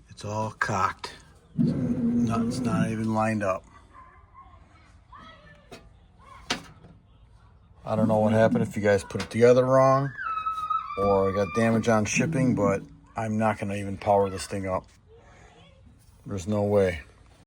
It's all cocked. It's not even lined up. I don't know what happened, if you guys put it together wrong or I got damage on shipping, but I'm not going to even power this thing up. There's no way.